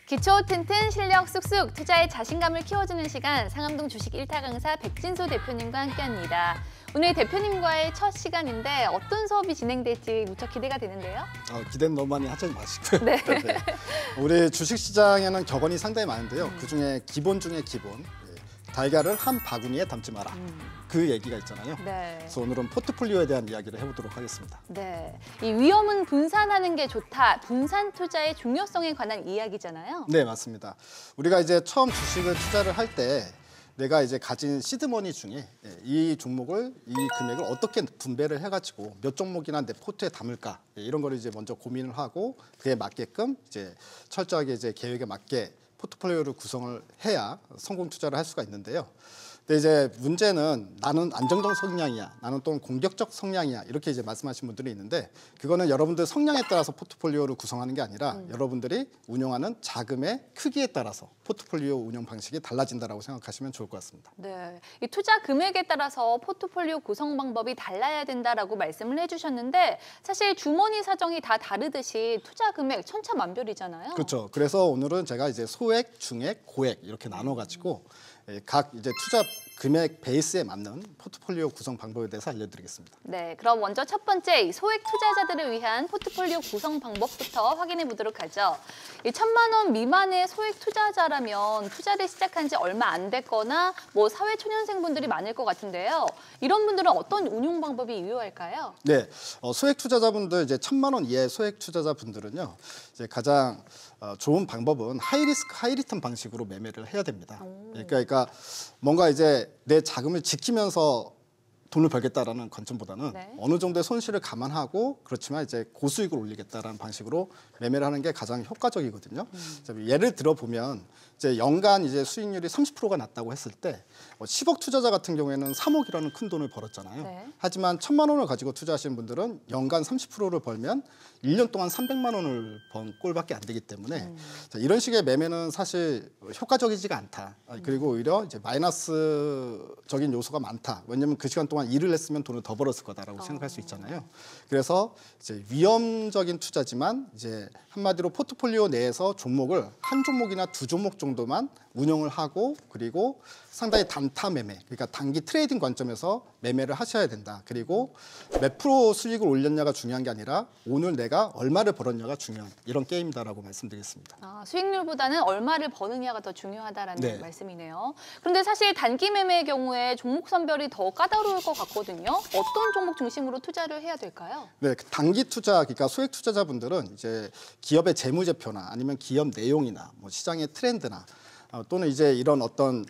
기초 튼튼 실력 쑥쑥 투자의 자신감을 키워주는 시간 상암동 주식 1타 강사 백진수 대표님과 함께합니다. 오늘 대표님과의 첫 시간인데 어떤 수업이 진행될지 무척 기대가 되는데요. 기대는 너무 많이 하지 마시고요. 네. 네. 우리 주식시장에는 격언이 상당히 많은데요. 그중에 기본 중에 기본. 달걀을 한 바구니에 담지 마라. 그 얘기가 있잖아요. 네. 그래서 오늘은 포트폴리오에 대한 이야기를 해보도록 하겠습니다. 네, 이 위험은 분산하는 게 좋다. 분산 투자의 중요성에 관한 이야기잖아요. 네, 맞습니다. 우리가 이제 처음 주식을 투자를 할 때 내가 이제 가진 시드머니 중에 이 종목을, 이 금액을 어떻게 분배를 해가지고 몇 종목이나 내 포트에 담을까 이런 거를 이제 먼저 고민을 하고 그에 맞게끔 이제 철저하게 이제 계획에 맞게 포트폴리오를 구성을 해야 성공 투자를 할 수가 있는데요. 근데 이제 문제는 나는 안정적 성향이야, 나는 또는 공격적 성향이야 이렇게 이제 말씀하신 분들이 있는데 그거는 여러분들 성향에 따라서 포트폴리오를 구성하는 게 아니라 여러분들이 운용하는 자금의 크기에 따라서 포트폴리오 운영 방식이 달라진다라고 생각하시면 좋을 것 같습니다. 네, 이 투자 금액에 따라서 포트폴리오 구성 방법이 달라야 된다라고 말씀을 해주셨는데 사실 주머니 사정이 다 다르듯이 투자 금액 천차만별이잖아요. 그렇죠. 그래서 오늘은 제가 이제 소액, 중액, 고액 이렇게 나눠가지고 각 이제 투자 금액 베이스에 맞는 포트폴리오 구성 방법에 대해서 알려드리겠습니다. 네, 그럼 먼저 첫 번째 소액 투자자들을 위한 포트폴리오 구성 방법부터 확인해 보도록 하죠. 이 1,000만 원 미만의 소액 투자자라면 투자를 시작한 지 얼마 안 됐거나 뭐 사회초년생분들이 많을 것 같은데요. 이런 분들은 어떤 운용 방법이 유효할까요? 네, 소액 투자자분들 이제 1,000만 원 이하의 소액 투자자분들은요, 이제 가장 좋은 방법은 하이리스크 하이리턴 방식으로 매매를 해야 됩니다. 그러니까 뭔가 이제 내 자금을 지키면서 돈을 벌겠다라는 관점보다는 네. 어느 정도의 손실을 감안하고 그렇지만 이제 고수익을 올리겠다라는 방식으로 매매를 하는 게 가장 효과적이거든요. 예를 들어 보면 이제 연간 이제 수익률이 30%가 났다고 했을 때 10억 투자자 같은 경우에는 3억이라는 큰 돈을 벌었잖아요. 네. 하지만 1,000만 원을 가지고 투자하시는 분들은 연간 30%를 벌면 1년 동안 300만 원을 번 꼴밖에 안 되기 때문에 자, 이런 식의 매매는 사실 효과적이지가 않다. 그리고 오히려 이제 마이너스적인 요소가 많다. 왜냐하면 그 시간 동안 일을 했으면 돈을 더 벌었을 거다라고 생각할 수 있잖아요. 그래서 이제 위험적인 투자지만 이제 한마디로 포트폴리오 내에서 종목을 한 종목이나 두 종목 정도만 운영을 하고 그리고 상당히 단타 매매, 그러니까 단기 트레이딩 관점에서 매매를 하셔야 된다. 그리고 몇 프로 수익을 올렸냐가 중요한 게 아니라 오늘 내가 얼마를 벌었냐가 중요한 이런 게임이다라고 말씀드리겠습니다. 수익률보다는 얼마를 버느냐가 더 중요하다라는 네. 말씀이네요. 그런데 사실 단기 매매의 경우에 종목 선별이 더 까다로울 것 같거든요. 어떤 종목 중심으로 투자를 해야 될까요? 네, 단기 투자, 그러니까 소액 투자자분들은 이제 기업의 재무제표나 아니면 기업 내용이나 뭐 시장의 트렌드나 또는 이제 이런 어떤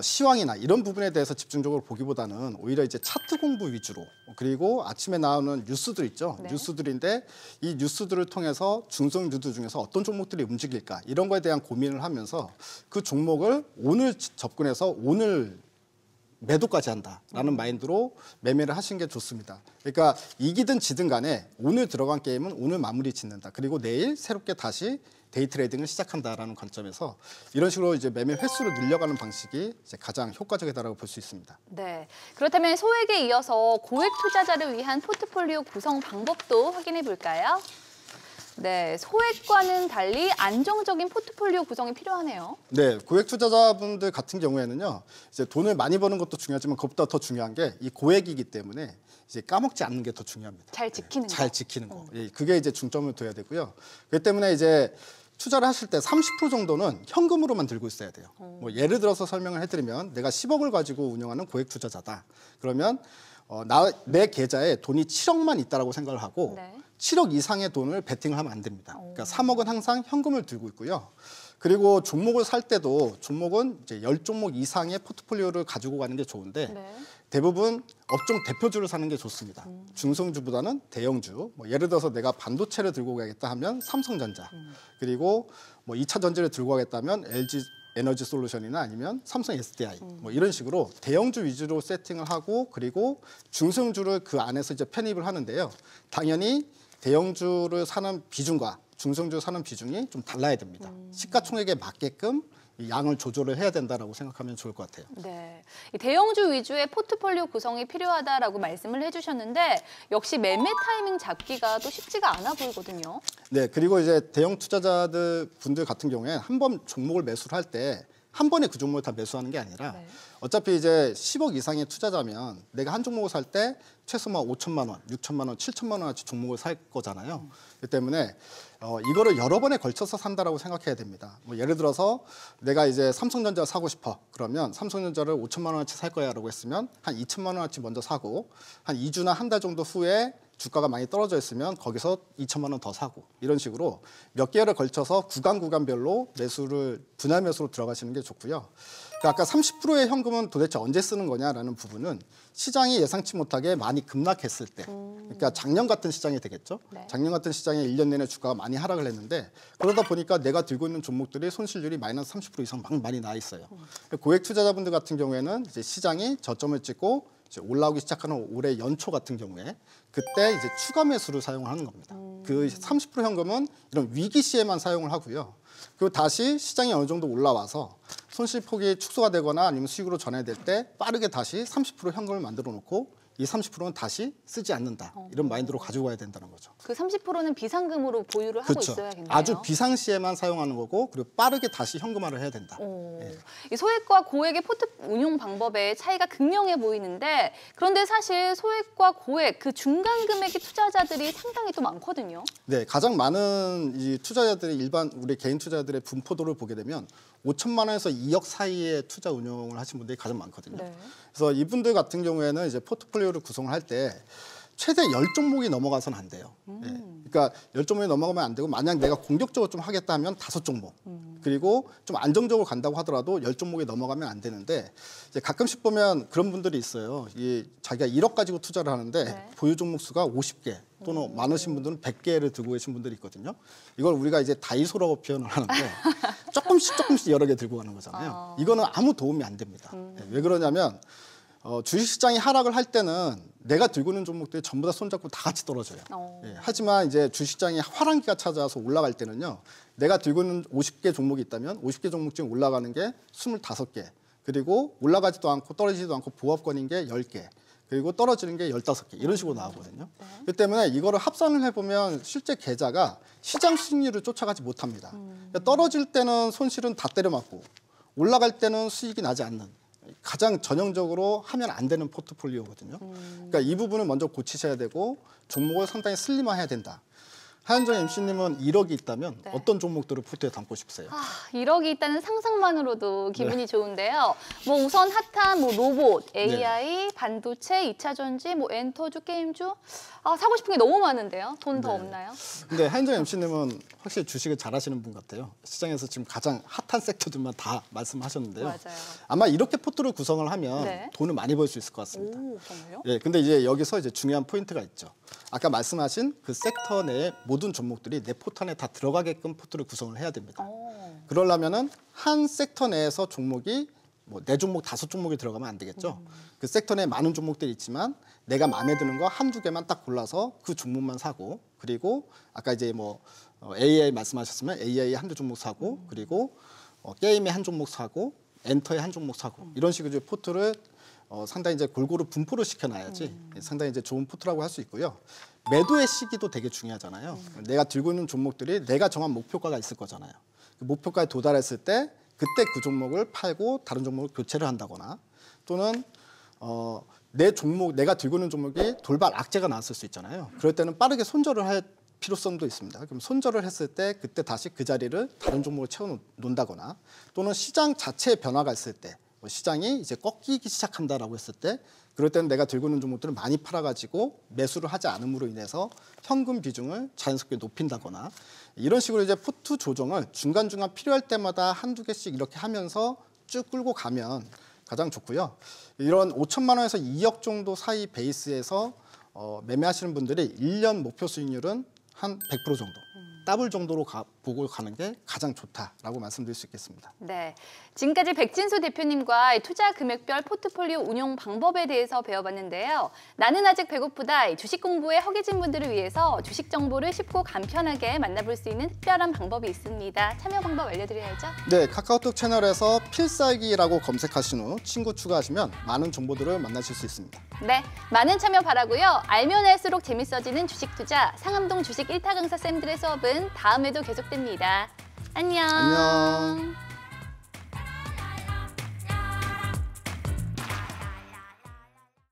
시황이나 이런 부분에 대해서 집중적으로 보기보다는 오히려 이제 차트 공부 위주로 그리고 아침에 나오는 뉴스들 있죠. 네. 뉴스들인데 이 뉴스들을 통해서 중성 뉴스 중에서 어떤 종목들이 움직일까 이런 거에 대한 고민을 하면서 그 종목을 오늘 접근해서 오늘 매도까지 한다라는 마인드로 매매를 하시는 게 좋습니다. 그러니까 이기든 지든 간에 오늘 들어간 게임은 오늘 마무리 짓는다. 그리고 내일 새롭게 다시 데이 트레이딩을 시작한다라는 관점에서 이런 식으로 이제 매매 횟수를 늘려가는 방식이 이제 가장 효과적이다라고 볼 수 있습니다. 네, 그렇다면 소액에 이어서 고액 투자자를 위한 포트폴리오 구성 방법도 확인해 볼까요? 네, 소액과는 달리 안정적인 포트폴리오 구성이 필요하네요. 네, 고액 투자자분들 같은 경우에는요, 이제 돈을 많이 버는 것도 중요하지만 그것보다 더 중요한 게 이 고액이기 때문에 이제 까먹지 않는 게 더 중요합니다. 잘 지키는 잘 거. 지키는 거. 예, 그게 이제 중점을 둬야 되고요. 그렇기 때문에 이제 투자를 하실 때 30% 정도는 현금으로만 들고 있어야 돼요. 뭐 예를 들어서 설명을 해드리면 내가 10억을 가지고 운영하는 고액 투자자다. 그러면 내 계좌에 돈이 7억만 있다라고 생각을 하고 네. 7억 이상의 돈을 베팅을 하면 안 됩니다. 그러니까 3억은 항상 현금을 들고 있고요. 그리고 종목을 살 때도 종목은 이제 10종목 이상의 포트폴리오를 가지고 가는 게 좋은데 네. 대부분 업종 대표주를 사는 게 좋습니다. 중성주보다는 대형주. 뭐 예를 들어서 내가 반도체를 들고 가겠다 하면 삼성전자. 그리고 뭐 2차 전지를 들고 가겠다면 LG 에너지 솔루션이나 아니면 삼성 SDI 뭐 이런 식으로 대형주 위주로 세팅을 하고 그리고 중성주를 그 안에서 이제 편입을 하는데요. 당연히 대형주를 사는 비중과 중성주 사는 비중이 좀 달라야 됩니다. 시가총액에 맞게끔 이 양을 조절을 해야 된다라고 생각하면 좋을 것 같아요. 네, 이 대형주 위주의 포트폴리오 구성이 필요하다라고 말씀을 해주셨는데 역시 매매 타이밍 잡기가 또 쉽지가 않아 보이거든요. 네, 그리고 이제 대형 투자자들 분들 같은 경우에 한 번 종목을 매수를 할 때 한 번에 그 종목을 다 매수하는 게 아니라 네. 어차피 이제 10억 이상의 투자자면 내가 한 종목을 살 때 최소 뭐 5천만 원, 6천만 원, 7천만 원어치 종목을 살 거잖아요. 그렇기 때문에 이거를 여러 번에 걸쳐서 산다라고 생각해야 됩니다. 뭐 예를 들어서 내가 이제 삼성전자 사고 싶어. 그러면 삼성전자를 5천만 원어치 살 거야라고 했으면 한 2천만 원어치 먼저 사고 한 2주나 한 달 정도 후에 주가가 많이 떨어져 있으면 거기서 2천만 원 더 사고 이런 식으로 몇 개월에 걸쳐서 구간별로 매수를 분할 매수로 들어가시는 게 좋고요. 그러니까 아까 30%의 현금은 도대체 언제 쓰는 거냐라는 부분은 시장이 예상치 못하게 많이 급락했을 때, 그러니까 작년 같은 시장이 되겠죠. 네. 작년 같은 시장에 1년 내내 주가가 많이 하락을 했는데 그러다 보니까 내가 들고 있는 종목들이 손실률이 마이너스 30% 이상 막 많이 나 있어요. 고액 투자자분들 같은 경우에는 이제 시장이 저점을 찍고 이제 올라오기 시작하는 올해 연초 같은 경우에 그때 이제 추가 매수를 사용하는 겁니다. 그 30% 현금은 이런 위기 시에만 사용을 하고요. 그리고 다시 시장이 어느 정도 올라와서 손실폭이 축소가 되거나 아니면 수익으로 전환될 때 빠르게 다시 30% 현금을 만들어 놓고 이 30%는 다시 쓰지 않는다. 이런 마인드로 가지고 가야 된다는 거죠. 그 30%는 비상금으로 보유를 하고 그렇죠. 있어야겠네요. 아주 비상시에만 사용하는 거고 그리고 빠르게 다시 현금화를 해야 된다. 이 소액과 고액의 포트 운용 방법의 차이가 극명해 보이는데 그런데 사실 소액과 고액 그 중간 금액의 투자자들이 상당히 또 많거든요. 네, 가장 많은 이 투자자들이 일반 우리 개인 투자자들의 분포도를 보게 되면 5천만 원에서 2억 사이의 투자 운용을 하신 분들이 가장 많거든요. 네. 그래서 이분들 같은 경우에는 이제 포트폴리오를 구성을 할 때 최대 10종목이 넘어가서는 안 돼요. 예. 그러니까 10종목이 넘어가면 안 되고 만약 내가 공격적으로 좀 하겠다 하면 5종목. 그리고 좀 안정적으로 간다고 하더라도 10종목이 넘어가면 안 되는데 이제 가끔씩 보면 그런 분들이 있어요. 이 자기가 1억 가지고 투자를 하는데 네. 보유 종목 수가 50개 또는 많으신 분들은 100개를 들고 계신 분들이 있거든요. 이걸 우리가 이제 다이소라고 표현을 하는데 조금씩 여러 개 들고 가는 거잖아요. 이거는 아무 도움이 안 됩니다. 예, 왜 그러냐면 주식시장이 하락을 할 때는 내가 들고 있는 종목들이 전부 다 손잡고 다 같이 떨어져요. 예, 하지만 이제 주식시장이 화랑기가 찾아와서 올라갈 때는요. 내가 들고 있는 50개 종목이 있다면 50개 종목 중에 올라가는 게 25개. 그리고 올라가지도 않고 떨어지지도 않고 보합권인 게 10개. 그리고 떨어지는 게 15개. 이런 식으로 나오거든요. 그렇기 때문에 이거를 합산을 해보면 실제 계좌가 시장 수익률을 쫓아가지 못합니다. 그러니까 떨어질 때는 손실은 다 때려맞고 올라갈 때는 수익이 나지 않는 가장 전형적으로 하면 안 되는 포트폴리오거든요. 그러니까 이 부분을 먼저 고치셔야 되고 종목을 상당히 슬림화해야 된다. 하현정 MC님은 1억이 있다면 네. 어떤 종목들을 포트에 담고 싶으세요? 1억이 있다는 상상만으로도 기분이 좋은데요. 뭐 우선 핫한 뭐 로봇, AI, 반도체, 2차 전지, 뭐 엔터주, 게임주 사고 싶은 게 너무 많은데요. 돈 더 네. 없나요? 근데 하현정 MC님은 확실히 주식을 잘하시는 분 같아요. 시장에서 지금 가장 핫한 섹터들만 다 말씀하셨는데요. 맞아요. 아마 이렇게 포트를 구성을 하면 네. 돈을 많이 벌 수 있을 것 같습니다. 오, 정말요? 예, 근데 이제 여기서 이제 중요한 포인트가 있죠. 아까 말씀하신 그 섹터 내의 모든 종목들이 내 포트 안에 다 들어가게끔 포트를 구성을 해야 됩니다. 그러려면은 한 섹터 내에서 종목이 뭐 4종목, 5종목이 들어가면 안 되겠죠. 그 섹터 내에 많은 종목들이 있지만 내가 마음에 드는 거 한두 개만 딱 골라서 그 종목만 사고 그리고 아까 이제 뭐 AI 말씀하셨으면 AI 한두 종목 사고 그리고 게임에 한 종목 사고 엔터에 한 종목 사고 이런 식으로 이제 포트를 상당히 이제 골고루 분포를 시켜놔야지 상당히 이제 좋은 포트라고 할 수 있고요. 매도의 시기도 되게 중요하잖아요. 내가 들고 있는 종목들이 내가 정한 목표가가 있을 거잖아요. 그 목표가에 도달했을 때 그때 그 종목을 팔고 다른 종목을 교체를 한다거나 또는 내 종목 내가 들고 있는 종목이 돌발 악재가 나왔을 수 있잖아요. 그럴 때는 빠르게 손절을 할 필요성도 있습니다. 그럼 손절을 했을 때 그때 다시 그 자리를 다른 종목을 채워 놓는다거나 또는 시장 자체의 변화가 있을 때 시장이 이제 꺾이기 시작한다라고 했을 때 그럴 때는 내가 들고 있는 종목들을 많이 팔아가지고 매수를 하지 않음으로 인해서 현금 비중을 자연스럽게 높인다거나 이런 식으로 이제 포트 조정을 중간중간 필요할 때마다 한두 개씩 이렇게 하면서 쭉 끌고 가면 가장 좋고요. 이런 5천만 원에서 2억 정도 사이 베이스에서 매매하시는 분들이 1년 목표 수익률은 한 100% 정도. 더블 정도로 보고 가는 게 가장 좋다라고 말씀드릴 수 있겠습니다. 네, 지금까지 백진수 대표님과 투자 금액별 포트폴리오 운용 방법에 대해서 배워봤는데요. 나는 아직 배고프다. 주식 공부에 허기진 분들을 위해서 주식 정보를 쉽고 간편하게 만나볼 수 있는 특별한 방법이 있습니다. 참여 방법 알려드려야죠. 네, 카카오톡 채널에서 필살기라고 검색하신 후 친구 추가하시면 많은 정보들을 만나실 수 있습니다. 네, 많은 참여 바라고요. 알면 알수록 재밌어지는 주식 투자 상암동 주식 1타 강사 쌤들의 수업은 다음에도 계속됩니다. 안녕. 안녕.